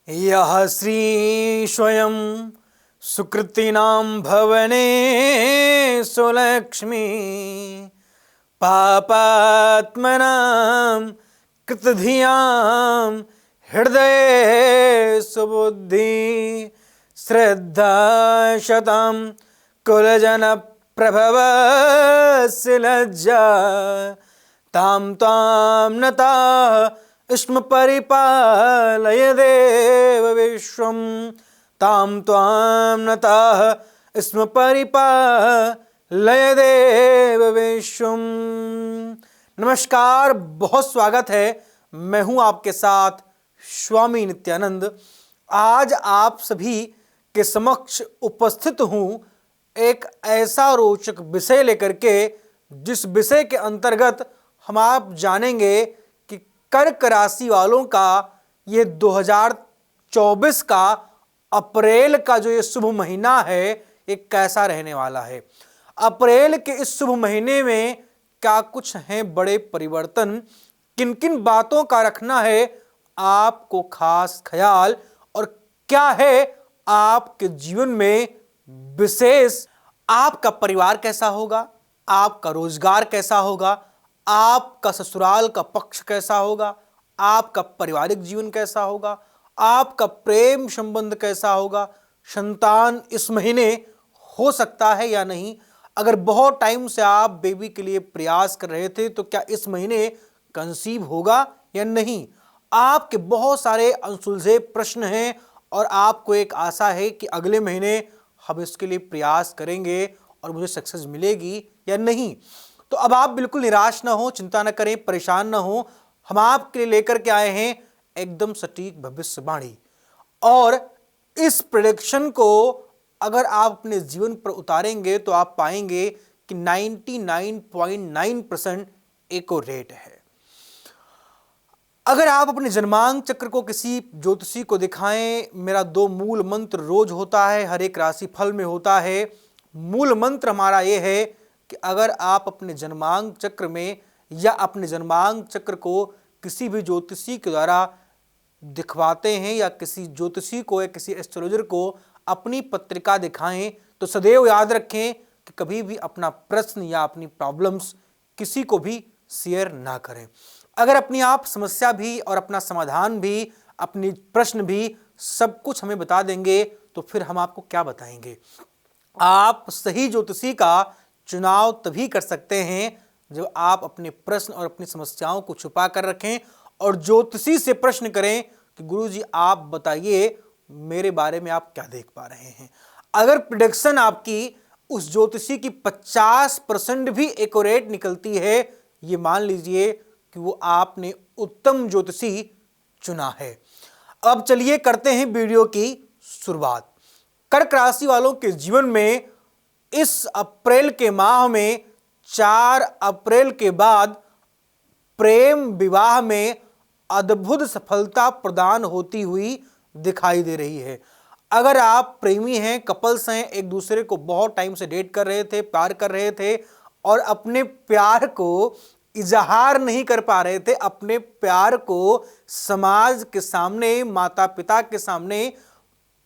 यः श्री स्वयं सुकृतिनां भवने सुलक्ष्मी पापात्मनां कृतधियां हृदये सुबुद्धि श्रद्धा शतं कुलजन प्रभवस्य लज्जा तां तां नता स्म परिपालय देव विश्वं तां त्वां नताः स्म परिपालय देव विश्वं। नमस्कार, बहुत स्वागत है। मैं हूं आपके साथ स्वामी नित्यानंद। आज आप सभी के समक्ष उपस्थित हूं एक ऐसा रोचक विषय लेकर के, जिस विषय के अंतर्गत हम आप जानेंगे कि कर्क राशि वालों का ये 2024 का अप्रैल का जो ये शुभ महीना है, ये कैसा रहने वाला है। अप्रैल के इस शुभ महीने में क्या कुछ हैं बड़े परिवर्तन, किन किन बातों का रखना है आपको खास ख्याल, और क्या है आपके जीवन में विशेष। आपका परिवार कैसा होगा, आपका रोजगार कैसा होगा, आपका ससुराल का पक्ष कैसा होगा, आपका पारिवारिक जीवन कैसा होगा, आपका प्रेम संबंध कैसा होगा, संतान इस महीने हो सकता है या नहीं। अगर बहुत टाइम से आप बेबी के लिए प्रयास कर रहे थे तो क्या इस महीने कंसीव होगा या नहीं। आपके बहुत सारे अनसुलझे प्रश्न हैं और आपको एक आशा है कि अगले महीने हम इसके लिए प्रयास करेंगे और मुझे सक्सेस मिलेगी या नहीं। तो अब आप बिल्कुल निराश ना हो, चिंता ना करें, परेशान ना हो। हम आपके लिए लेकर के आए हैं एकदम सटीक भविष्यवाणी, और इस प्रेडिक्शन को अगर आप अपने जीवन पर उतारेंगे तो आप पाएंगे कि 99.9% एक्यूरेट है। अगर आप अपने जन्मांक चक्र को किसी ज्योतिषी को दिखाएं, मेरा 2 मूल मंत्र रोज होता है, हर एक राशि फल में होता है। मूल मंत्र हमारा यह है कि अगर आप अपने जन्मांक चक्र में या अपने जन्मांक चक्र को किसी भी ज्योतिषी के द्वारा दिखवाते हैं या किसी ज्योतिषी को या किसी एस्ट्रोलॉजर को अपनी पत्रिका दिखाएं, तो सदैव याद रखें कि कभी भी अपना प्रश्न या अपनी प्रॉब्लम्स किसी को भी शेयर ना करें। अगर अपनी आप समस्या भी और अपना समाधान भी, अपनी प्रश्न भी सब कुछ हमें बता देंगे तो फिर हम आपको क्या बताएंगे। आप सही ज्योतिषी का चुनाव तभी कर सकते हैं जब आप अपने प्रश्न और अपनी समस्याओं को छुपा कर रखें और ज्योतिषी से प्रश्न करें कि गुरुजी आप बताइए मेरे बारे में आप क्या देख पा रहे हैं। अगर प्रेडिक्शन आपकी उस ज्योतिषी की 50% भी एक्यूरेट निकलती है, ये मान लीजिए कि वो आपने उत्तम ज्योतिषी चुना है। अब चलिए करते हैं वीडियो की शुरुआत। कर्क राशि वालों के जीवन में इस अप्रैल के माह में 4 अप्रैल के बाद प्रेम विवाह में अद्भुत सफलता प्रदान होती हुई दिखाई दे रही है। अगर आप प्रेमी हैं, कपल्स हैं, एक दूसरे को बहुत टाइम से डेट कर रहे थे, प्यार कर रहे थे और अपने प्यार को इजहार नहीं कर पा रहे थे, अपने प्यार को समाज के सामने, माता पिता के सामने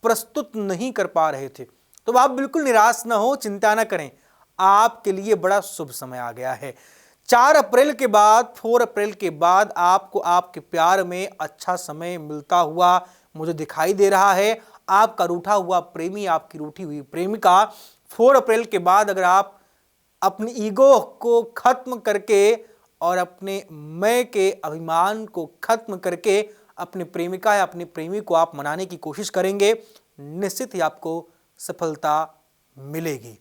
प्रस्तुत नहीं कर पा रहे थे, तो आप बिल्कुल निराश ना हो, चिंता ना करें। आपके लिए बड़ा शुभ समय आ गया है। 4 अप्रैल के बाद, 4 अप्रैल के बाद आपको आपके प्यार में अच्छा समय मिलता हुआ मुझे दिखाई दे रहा है। आपका रूठा हुआ प्रेमी, आपकी रूठी हुई प्रेमिका 4 अप्रैल के बाद अगर आप अपनी ईगो को खत्म करके और अपने मैं के अभिमान को खत्म करके अपने प्रेमिका या अपने प्रेमी को आप मनाने की कोशिश करेंगे, निश्चित ही आपको सफलता मिलेगी।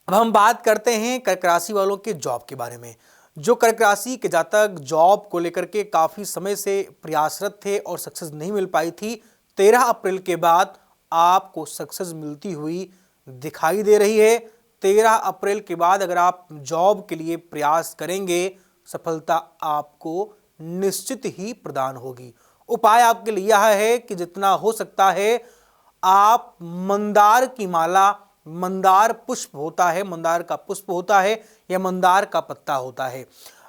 अब हम बात करते हैं कर्क राशि वालों के जॉब के बारे में। जो कर्क राशि के जातक जॉब को लेकर के काफ़ी समय से प्रयासरत थे और सक्सेस नहीं मिल पाई थी, 13 अप्रैल के बाद आपको सक्सेस मिलती हुई दिखाई दे रही है। 13 अप्रैल के बाद अगर आप जॉब के लिए प्रयास करेंगे, सफलता आपको निश्चित ही प्रदान होगी। उपाय आपके लिए यह है कि जितना हो सकता है आप मंदार की माला, मंदार पुष्प होता है, मंदार का पुष्प होता है या मंदार का पत्ता होता है,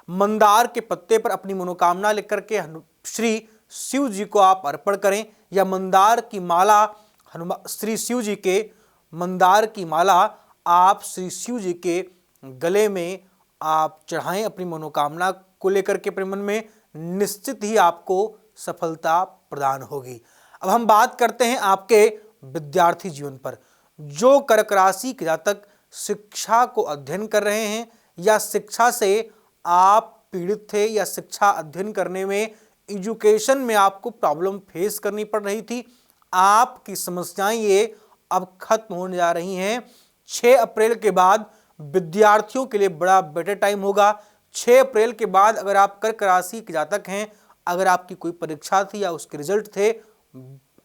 मंदार के पत्ते पर अपनी मनोकामना लिख करके श्री शिव जी को आप अर्पण करें, या मंदार की माला हनुमान श्री शिव जी के मंदार की माला आप श्री शिव जी के गले में आप चढ़ाएं अपनी मनोकामना को लेकर के अपने मन में, निश्चित ही आपको सफलता प्रदान होगी। अब हम बात करते हैं आपके विद्यार्थी जीवन पर। जो कर्क राशि के जातक शिक्षा को अध्ययन कर रहे हैं या शिक्षा से आप पीड़ित थे या शिक्षा अध्ययन करने में एजुकेशन में आपको प्रॉब्लम फेस करनी पड़ रही थी, आपकी समस्याएं ये अब खत्म होने जा रही हैं। 6 अप्रैल के बाद विद्यार्थियों के लिए बड़ा बेटर टाइम होगा। 6 अप्रैल के बाद अगर आप कर्क राशि के जातक हैं, अगर आपकी कोई परीक्षा थी या उसके रिजल्ट थे,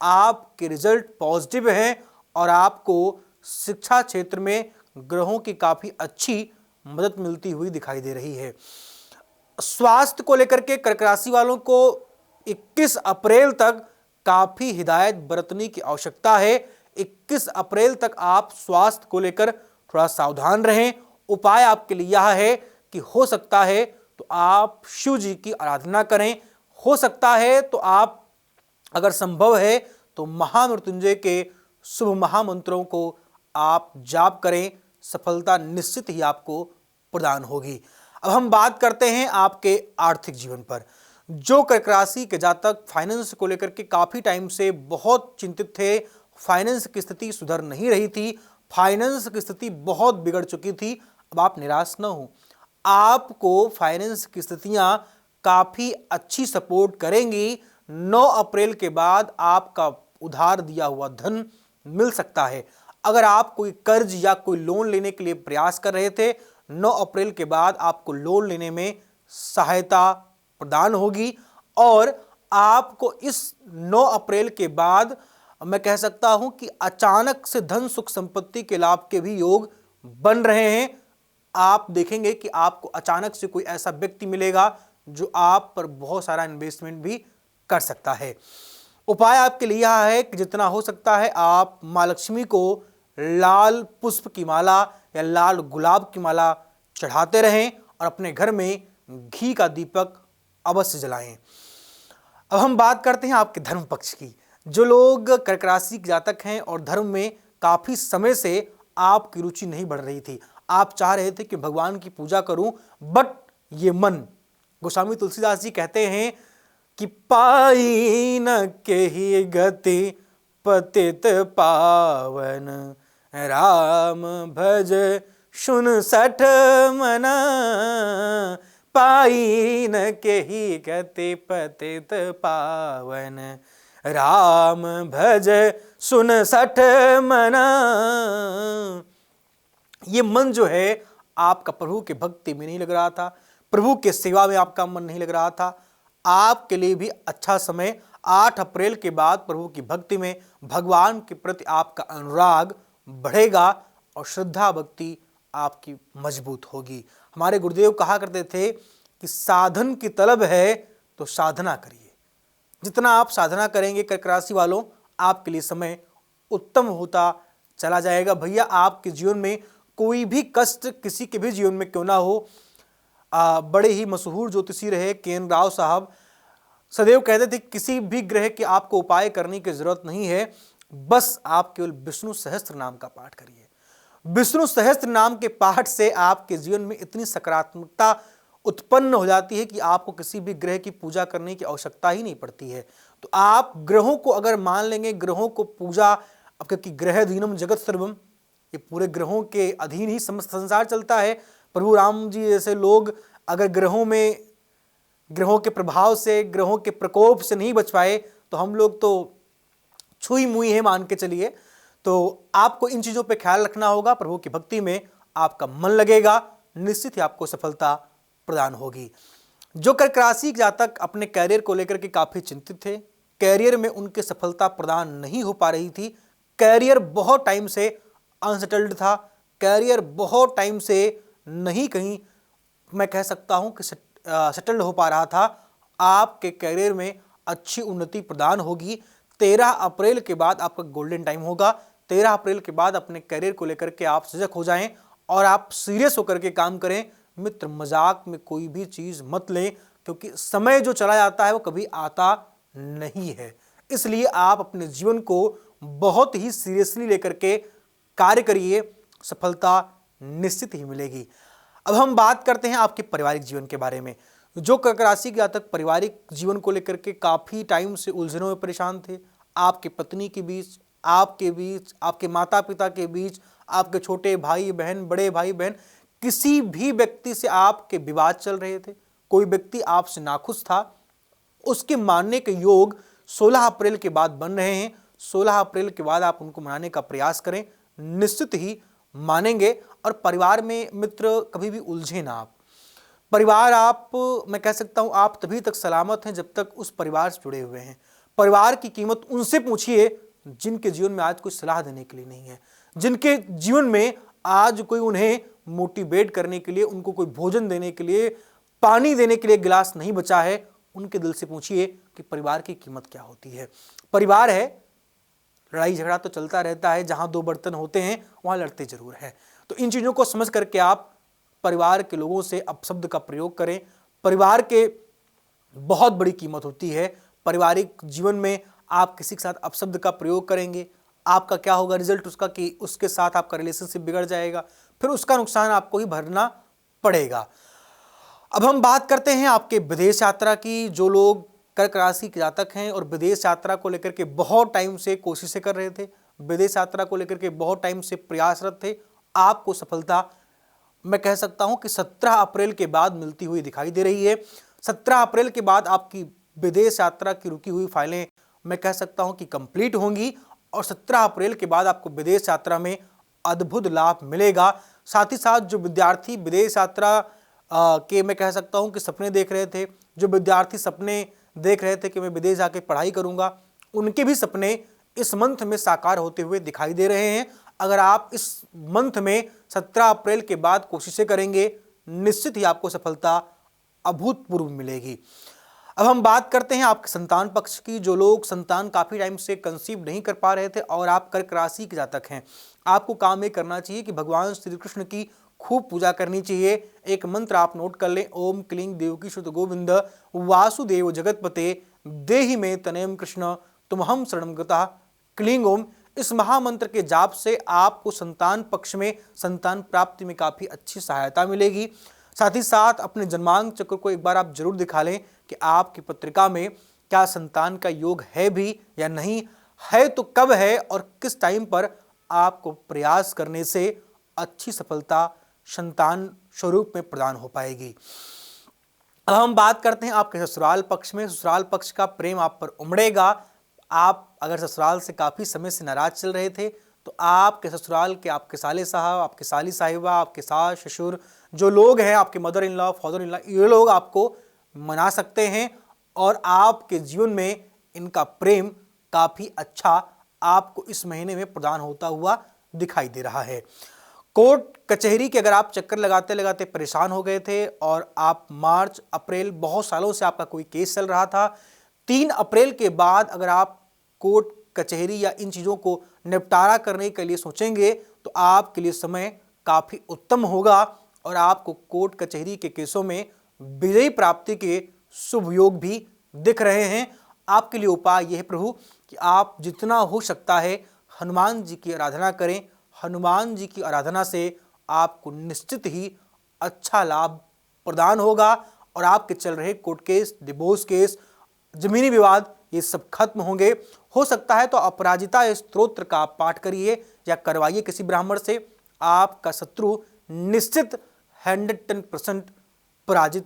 आपके रिजल्ट पॉजिटिव हैं और आपको शिक्षा क्षेत्र में ग्रहों की काफी अच्छी मदद मिलती हुई दिखाई दे रही है। स्वास्थ्य को लेकर के कर्क राशि वालों को 21 अप्रैल तक काफी हिदायत बरतने की आवश्यकता है। 21 अप्रैल तक आप स्वास्थ्य को लेकर थोड़ा सावधान रहें। उपाय आपके लिए यह है कि हो सकता है तो आप शिव जी की आराधना करें, हो सकता है तो आप अगर संभव है तो महामृत्युंजय के शुभ महामंत्रों को आप जाप करें, सफलता निश्चित ही आपको प्रदान होगी। अब हम बात करते हैं आपके आर्थिक जीवन पर। जो कर्क राशि के जातक फाइनेंस को लेकर के काफी टाइम से बहुत चिंतित थे, फाइनेंस की स्थिति सुधर नहीं रही थी, फाइनेंस की स्थिति बहुत बिगड़ चुकी थी, अब आप निराश न हो। आपको फाइनेंस की स्थितियां काफी अच्छी सपोर्ट करेंगी। 9 अप्रैल के बाद आपका उधार दिया हुआ धन मिल सकता है। अगर आप कोई कर्ज या कोई लोन लेने के लिए प्रयास कर रहे थे, 9 अप्रैल के बाद आपको लोन लेने में सहायता प्रदान होगी और आपको इस 9 अप्रैल के बाद मैं कह सकता हूं कि अचानक से धन सुख संपत्ति के लाभ के भी योग बन रहे हैं। आप देखेंगे कि आपको अचानक से कोई ऐसा व्यक्ति मिलेगा जो आप पर बहुत सारा इन्वेस्टमेंट भी कर सकता है। उपाय आपके लिए यह है कि जितना हो सकता है आप माँ लक्ष्मी को लाल पुष्प की माला या लाल गुलाब की माला चढ़ाते रहें और अपने घर में घी का दीपक अवश्य जलाएं। अब हम बात करते हैं आपके धर्म पक्ष की। जो लोग कर्क राशि के जातक हैं और धर्म में काफी समय से आपकी रुचि नहीं बढ़ रही थी, आप चाह रहे थे कि भगवान की पूजा करूं, बट ये मन, गोस्वामी तुलसीदास जी कहते हैं कि पाई न केहि गति पतित पावन, राम भज सुन सठ मना, पाई न केहि गति पतित पावन, राम भज सुन सठ मना। ये मन जो है आपका प्रभु के भक्ति में नहीं लग रहा था, प्रभु के सेवा में आपका मन नहीं लग रहा था। आपके लिए भी अच्छा समय 8 अप्रैल के बाद प्रभु की भक्ति में भगवान के प्रति आपका अनुराग बढ़ेगा और श्रद्धा भक्ति आपकी मजबूत होगी। हमारे गुरुदेव कहा करते थे कि साधन की तलब है तो साधना करिए। जितना आप साधना करेंगे कर्क राशि वालों, आपके लिए समय उत्तम होता चला जाएगा। भैया आपके जीवन में कोई भी कष्ट किसी के भी जीवन में क्यों ना हो, बड़े ही मशहूर ज्योतिषी रहे के.एन. राव साहब सदैव कहते थे किसी भी ग्रह के आपको उपाय करने की जरूरत नहीं है, बस आप केवल विष्णु सहस्त्र नाम का पाठ करिए। विष्णु सहस्त्र नाम के पाठ से आपके जीवन में इतनी सकारात्मकता उत्पन्न हो जाती है कि आपको किसी भी ग्रह की पूजा करने की आवश्यकता ही नहीं पड़ती है। तो आप ग्रहों को अगर मान लेंगे, ग्रहों को पूजा, क्योंकि ग्रह अधीनम जगत सर्वम, ये पूरे ग्रहों के अधीन ही समस्त संसार चलता है। प्रभु राम जी जैसे लोग अगर ग्रहों के प्रभाव से, ग्रहों के प्रकोप से नहीं बच पाए तो हम लोग तो छुई मुई है मान के चलिए। तो आपको इन चीजों पे ख्याल रखना होगा। प्रभु की भक्ति में आपका मन लगेगा, निश्चित ही आपको सफलता प्रदान होगी। जो कर्क राशि के जातक अपने कैरियर को लेकर के काफी चिंतित थे, कैरियर में उनके सफलता प्रदान नहीं हो पा रही थी, कैरियर बहुत टाइम से अनसेटल्ड था, कैरियर बहुत टाइम से नहीं कहीं मैं कह सकता हूं कि सेटल्ड हो पा रहा था, आपके कैरियर में अच्छी उन्नति प्रदान होगी। 13 अप्रैल के बाद आपका गोल्डन टाइम होगा। 13 अप्रैल के बाद अपने कैरियर को लेकर के आप सजग हो जाएं और आप सीरियस होकर के काम करें। मित्र, मजाक में कोई भी चीज मत लें, क्योंकि समय जो चला जाता है वो कभी आता नहीं है। इसलिए आप अपने जीवन को बहुत ही सीरियसली लेकर के कार्य करिए, सफलता निश्चित ही मिलेगी। अब हम बात करते हैं आपके पारिवारिक जीवन के बारे में। जो कर्क राशि के जातक पारिवारिक जीवन को लेकर के काफी टाइम से उलझनों में परेशान थे, आपके पत्नी के बीच, आपके बीच, आपके माता पिता के बीच, आपके छोटे भाई बहन, बड़े भाई बहन, किसी भी व्यक्ति से आपके विवाद चल रहे थे, कोई व्यक्ति आपसे नाखुश था, उसके मानने के योग 16 अप्रैल के बाद बन रहे हैं। 16 अप्रैल के बाद आप उनको मनाने का प्रयास करें, निश्चित ही मानेंगे। और परिवार में मित्र कभी भी उलझे ना आप। परिवार आप, मैं कह सकता हूं, आप तभी तक सलामत हैं जब तक उस परिवार से जुड़े हुए हैं। परिवार की कीमत उनसे पूछिए जिनके जीवन में आज कोई सलाह देने के लिए नहीं है, जिनके जीवन में आज कोई उन्हें मोटिवेट करने के लिए, उनको कोई भोजन देने के लिए, पानी देने के लिए गिलास नहीं बचा है। उनके दिल से पूछिए कि परिवार की कीमत क्या होती है। परिवार है, लड़ाई झगड़ा तो चलता रहता है, जहां दो बर्तन होते हैं वहां लड़ते जरूर हैं। तो इन चीजों को समझ करके आप परिवार के लोगों से अपशब्द का प्रयोग करें। परिवार के बहुत बड़ी कीमत होती है। पारिवारिक जीवन में आप किसी के साथ अपशब्द का प्रयोग करेंगे, आपका क्या होगा रिजल्ट उसका कि उसके साथ आपका रिलेशनशिप बिगड़ जाएगा, फिर उसका नुकसान आपको ही भरना पड़ेगा। अब हम बात करते हैं आपके विदेश यात्रा की। जो लोग कर्क राशि के जातक हैं और विदेश यात्रा को लेकर के बहुत टाइम से कोशिशें कर रहे थे, विदेश यात्रा को लेकर के बहुत टाइम से प्रयासरत थे, आपको सफलता मैं कह सकता हूं कि 17 अप्रैल के बाद मिलती हुई दिखाई दे रही है। 17 अप्रैल के बाद आपकी विदेश यात्रा की रुकी हुई फाइलें मैं कह सकता हूं कि कंप्लीट होंगी और 17 अप्रैल के बाद आपको विदेश यात्रा में अद्भुत लाभ मिलेगा। साथ ही साथ जो विद्यार्थी विदेश यात्रा के मैं कह सकता हूं कि सपने देख रहे थे, जो विद्यार्थी सपने देख रहे थे कि मैं विदेश जाके पढ़ाई करूंगा, उनके भी सपने इस मंथ में साकार होते हुए दिखाई दे रहे हैं। अगर आप इस मंथ में 17 अप्रैल के बाद कोशिशें करेंगे, निश्चित ही आपको सफलता अभूतपूर्व मिलेगी। अब हम बात करते हैं आपके संतान पक्ष की। जो लोग संतान काफी टाइम से कंसीव नहीं कर पा रहे थे और आप कर्क राशि के जातक हैं, आपको काम ये करना चाहिए कि भगवान श्री कृष्ण की खूब पूजा करनी चाहिए। एक मंत्र आप नोट कर लें, ओम क्लीं देवकी श्रुत गोविंद वासुदेव जगतपते देहि में तनयम कृष्ण तुमहम शरणं गतः क्लीं ओम। इस महामंत्र के जाप से आपको संतान पक्ष में संतान प्राप्ति में काफी अच्छी सहायता मिलेगी। साथ ही साथ अपने जन्मांक चक्र को एक बार आप जरूर दिखा लें कि आपकी पत्रिका में क्या संतान का योग है भी या नहीं है, तो कब है और किस टाइम पर आपको प्रयास करने से अच्छी सफलता संतान स्वरूप में प्रदान हो पाएगी। अब हम बात करते हैं आपके ससुराल पक्ष में। ससुराल पक्ष का प्रेम आप पर उमड़ेगा। आप अगर ससुराल से काफी समय से नाराज चल रहे थे तो आपके ससुराल के आपके साले साहब, आपके साली साहिबा, आपके सास ससुर जो लोग हैं, आपके mother in law, father in law, ये लोग आपको मना सकते हैं और आपके जीवन में इनका प्रेम काफी अच्छा आपको इस महीने में प्रदान होता हुआ दिखाई दे रहा है। कोर्ट कचहरी के अगर आप चक्कर लगाते लगाते परेशान हो गए थे और आप मार्च अप्रैल बहुत सालों से आपका कोई केस चल रहा था, 3 अप्रैल के बाद अगर आप कोर्ट कचहरी या इन चीज़ों को निपटारा करने के लिए सोचेंगे तो आपके लिए समय काफ़ी उत्तम होगा और आपको कोर्ट कचहरी के केसों में विजयी प्राप्ति के शुभ योग भी दिख रहे हैं। आपके लिए उपाय यह है प्रभु कि आप जितना हो सकता है हनुमान जी की आराधना करें। हनुमान जी की आराधना से आपको निश्चित ही अच्छा लाभ प्रदान होगा और आपके चल रहे कोर्ट केस, डिवोर्स केस, जमीनी विवाद ये सब खत्म होंगे। हो सकता है तो अपराजिता स्तोत्र का आप पाठ करिए या करवाइए किसी ब्राह्मण से। आपका शत्रु निश्चित 110% पराजित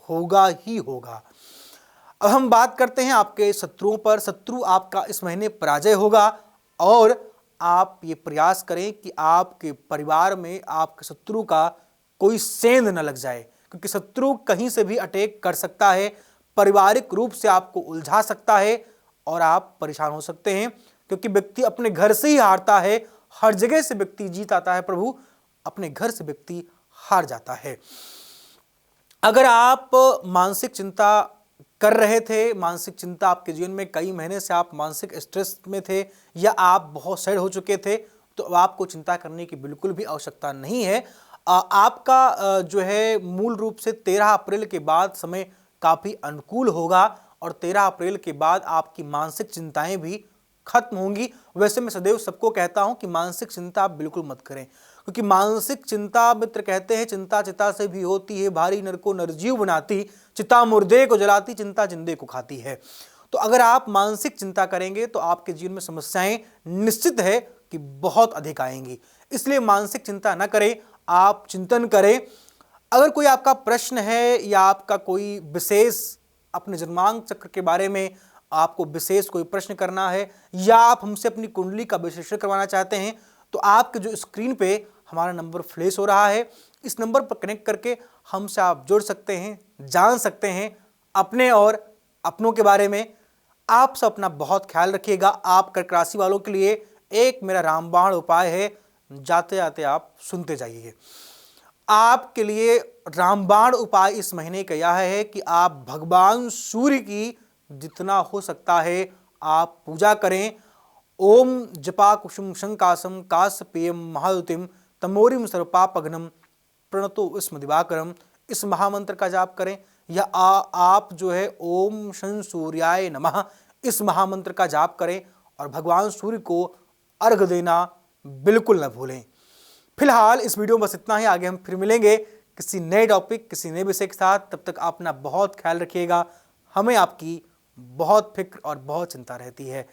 होगा ही होगा। अब हम बात करते हैं आपके शत्रुओं पर। शत्रु आपका इस महीने पराजय होगा और आप ये प्रयास करें कि आपके परिवार में आपके शत्रु का कोई सेंध न लग जाए, क्योंकि शत्रु कहीं से भी अटैक कर सकता है, पारिवारिक रूप से आपको उलझा सकता है और आप परेशान हो सकते हैं, क्योंकि व्यक्ति अपने घर से ही हारता है। हर जगह से व्यक्ति जीत आता है प्रभु, अपने घर से व्यक्ति हार जाता है। अगर आप मानसिक चिंता कर रहे थे, मानसिक चिंता आपके जीवन में कई महीने से आप मानसिक स्ट्रेस में थे या आप बहुत सैड हो चुके थे, तो आपको चिंता करने की बिल्कुल भी आवश्यकता नहीं है। आपका जो है मूल रूप से 13 अप्रैल के बाद समय काफ़ी अनुकूल होगा और 13 अप्रैल के बाद आपकी मानसिक चिंताएं भी खत्म होंगी। वैसे मैं सदैव सबको कहता हूं कि मानसिक चिंता आप बिल्कुल मत करें, क्योंकि मानसिक चिंता, मित्र कहते हैं, चिंता चिता से भी होती है, भारी नर को नरजीव बनाती, चिता मुर्दे को जलाती, चिंता जिंदे को खाती है। तो अगर आप मानसिक चिंता करेंगे तो आपके जीवन में समस्याएं निश्चित है कि बहुत अधिक आएंगी। इसलिए मानसिक चिंता न करें, आप चिंतन करें। अगर कोई आपका प्रश्न है या आपका कोई विशेष अपने जन्मांक चक्र के बारे में आपको विशेष कोई प्रश्न करना है, या आप हमसे अपनी कुंडली का विश्लेषण करवाना चाहते हैं, तो आपके जो स्क्रीन पे हमारा नंबर फ्लैश हो रहा है, इस नंबर पर कनेक्ट करके हमसे आप जुड़ सकते हैं, जान सकते हैं अपने और अपनों के बारे में। आप सब अपना बहुत ख्याल रखिएगा। आप कर्क राशि वालों के लिए एक मेरा रामबाण उपाय है, जाते जाते आप सुनते जाइए। आपके लिए रामबाण उपाय इस महीने का यह है कि आप भगवान सूर्य की जितना हो सकता है आप पूजा करें। ओम जपा कुसुम शंकासम कासपेयम महायुतिम तमोरिम सर्वपापघ्नम प्रणतो स्म दिवाकरम, इस महामंत्र का जाप करें। या आप जो है ओम शन सूर्याय नमः, इस महामंत्र का जाप करें और भगवान सूर्य को अर्घ देना बिल्कुल न भूलें। फिलहाल इस वीडियो में बस इतना ही। आगे हम फिर मिलेंगे किसी नए टॉपिक, किसी नए विषय के साथ। तब तक आप अपना बहुत ख्याल रखिएगा। हमें आपकी बहुत फिक्र और बहुत चिंता रहती है।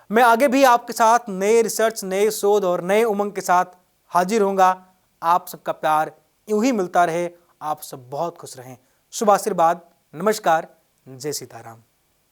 मैं आगे भी आपके साथ नए रिसर्च, नए शोध और नए उमंग के साथ हाजिर होऊंगा। आप सबका प्यार यूं ही मिलता रहे। आप सब बहुत खुश रहें। शुभ आशीर्वाद। नमस्कार। जय सीताराम।